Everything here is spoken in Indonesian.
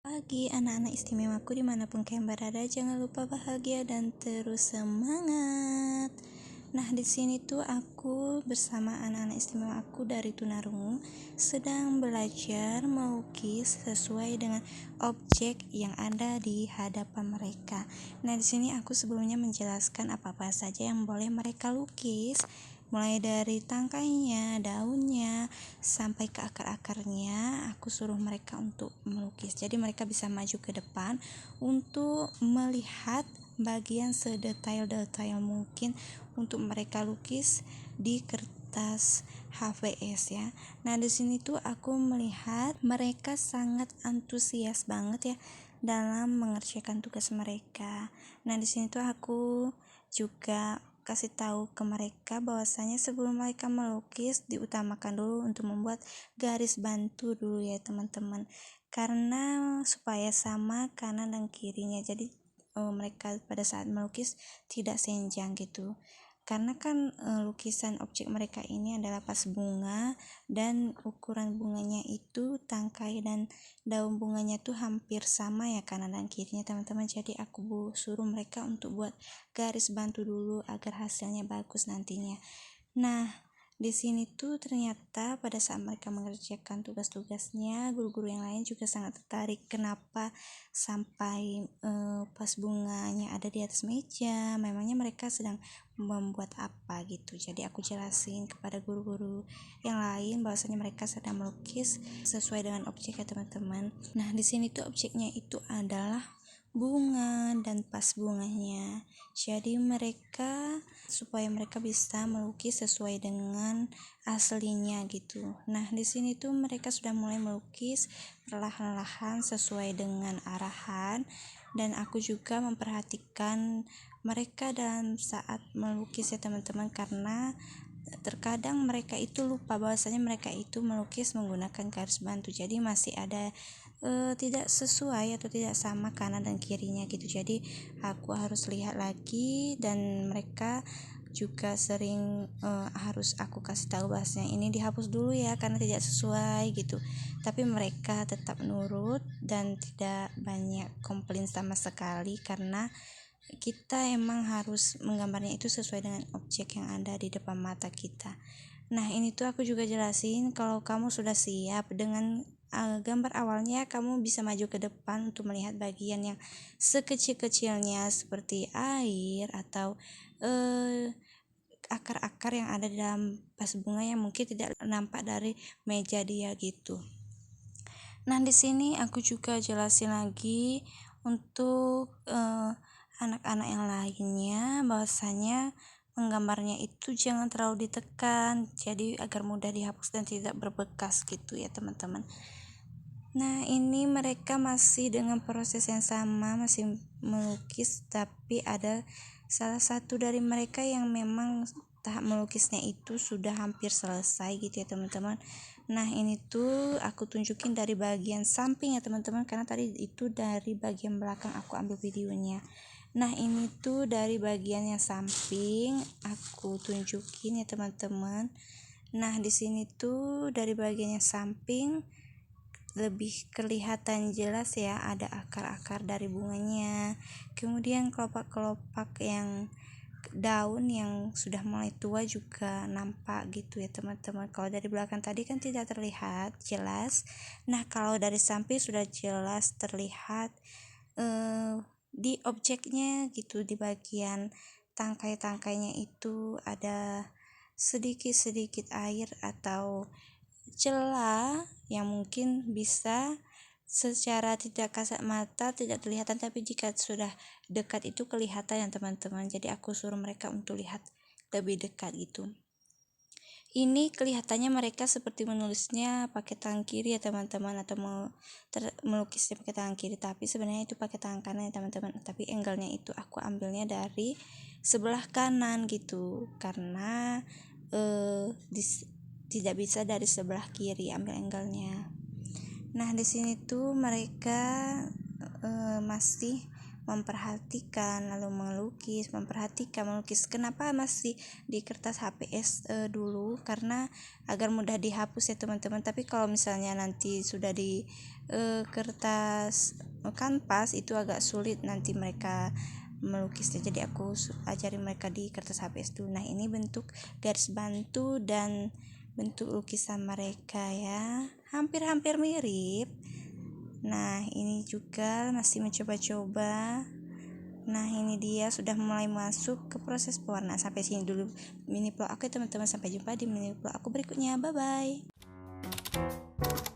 Pagi anak-anak istimewaku dimanapun kalian berada, jangan lupa bahagia dan terus semangat. Nah, di sini tuh aku bersama anak-anak istimewa aku dari Tunarungu sedang belajar melukis sesuai dengan objek yang ada di hadapan mereka. Nah, di sini aku sebelumnya menjelaskan apa-apa saja yang boleh mereka lukis, mulai dari tangkainya, daunnya, sampai ke akar-akarnya. Aku suruh mereka untuk melukis, jadi mereka bisa maju ke depan untuk melihat bagian sedetail-detail mungkin untuk mereka lukis di kertas HVS ya. Nah, di sini tuh aku melihat mereka sangat antusias banget ya dalam mengerjakan tugas mereka. Nah, di sini tuh aku juga kasih tahu ke mereka bahwasanya sebelum mereka melukis diutamakan dulu untuk membuat garis bantu dulu ya teman-teman, karena supaya sama kanan dan kirinya, jadi mereka pada saat melukis tidak senjang gitu. Karena kan lukisan objek mereka ini adalah vas bunga, dan ukuran bunganya itu tangkai dan daun bunganya tuh hampir sama ya kanan dan kirinya teman-teman. Jadi aku suruh mereka untuk buat garis bantu dulu agar hasilnya bagus nantinya. Nah, di sini tuh ternyata pada saat mereka mengerjakan tugas-tugasnya, guru-guru yang lain juga sangat tertarik kenapa sampai pas bunganya ada di atas meja. Memangnya mereka sedang membuat apa gitu. Jadi aku jelasin kepada guru-guru yang lain bahwasanya mereka sedang melukis sesuai dengan objek ya teman-teman. Nah, di sini tuh objeknya itu adalah bunga dan pas bunganya. Jadi mereka supaya mereka bisa melukis sesuai dengan aslinya gitu. Nah, di sini tuh mereka sudah mulai melukis perlahan-lahan sesuai dengan arahan, dan aku juga memperhatikan mereka dalam saat melukis ya teman-teman, karena terkadang mereka itu lupa bahwasanya mereka itu melukis menggunakan garis bantu. Jadi masih ada tidak sesuai atau tidak sama kanan dan kirinya gitu. Jadi aku harus lihat lagi, dan mereka juga sering harus aku kasih tahu bahasanya ini dihapus dulu ya karena tidak sesuai gitu. Tapi mereka tetap nurut dan tidak banyak komplain sama sekali, karena kita emang harus menggambarnya itu sesuai dengan objek yang ada di depan mata kita. Nah, ini tuh aku juga jelasin kalau kamu sudah siap dengan gambar awalnya, kamu bisa maju ke depan untuk melihat bagian yang sekecil-kecilnya seperti air atau akar-akar yang ada di dalam vas bunga yang mungkin tidak nampak dari meja dia gitu. Nah, di sini aku juga jelasin lagi untuk anak-anak yang lainnya bahwasanya menggambarnya itu jangan terlalu ditekan, jadi agar mudah dihapus dan tidak berbekas gitu ya teman-teman. Nah, ini mereka masih dengan proses yang sama, masih melukis, tapi ada salah satu dari mereka yang memang tahap melukisnya itu sudah hampir selesai gitu ya teman-teman. Nah, ini tuh aku tunjukin dari bagian samping ya teman-teman, karena tadi itu dari bagian belakang aku ambil videonya. Nah, ini tuh dari bagian yang samping aku tunjukin ya teman-teman. Nah, di sini tuh dari bagian yang samping lebih kelihatan jelas ya, ada akar-akar dari bunganya, kemudian kelopak-kelopak yang daun yang sudah mulai tua juga nampak gitu ya teman-teman. Kalau dari belakang tadi kan tidak terlihat jelas. Nah, kalau dari samping sudah jelas terlihat di objeknya gitu, di bagian tangkai-tangkainya itu ada sedikit-sedikit air atau celah yang mungkin bisa secara tidak kasat mata tidak kelihatan, tapi jika sudah dekat itu kelihatan ya teman-teman. Jadi aku suruh mereka untuk lihat lebih dekat gitu. Ini kelihatannya mereka seperti menulisnya pakai tangan kiri ya teman-teman, atau melukisnya pakai tangan kiri, tapi sebenarnya itu pakai tangan kanan ya teman-teman. Tapi angle-nya itu aku ambilnya dari sebelah kanan gitu, karena tidak bisa dari sebelah kiri ambil angle-nya. Nah, di sini tuh mereka masih memperhatikan, lalu melukis. Kenapa masih di kertas HPS dulu? Karena agar mudah dihapus ya teman-teman. Tapi kalau misalnya nanti sudah di kertas kanvas itu agak sulit nanti mereka melukisnya, jadi aku ajarin mereka di kertas HPS dulu. Nah, ini bentuk garis bantu dan bentuk lukisan mereka ya, hampir-hampir mirip. Nah, ini juga masih mencoba-coba. Nah, ini dia sudah mulai masuk ke proses pewarnaan. Sampai sini dulu mini vlog aku ya teman-teman, sampai jumpa di mini vlog aku berikutnya. Bye bye.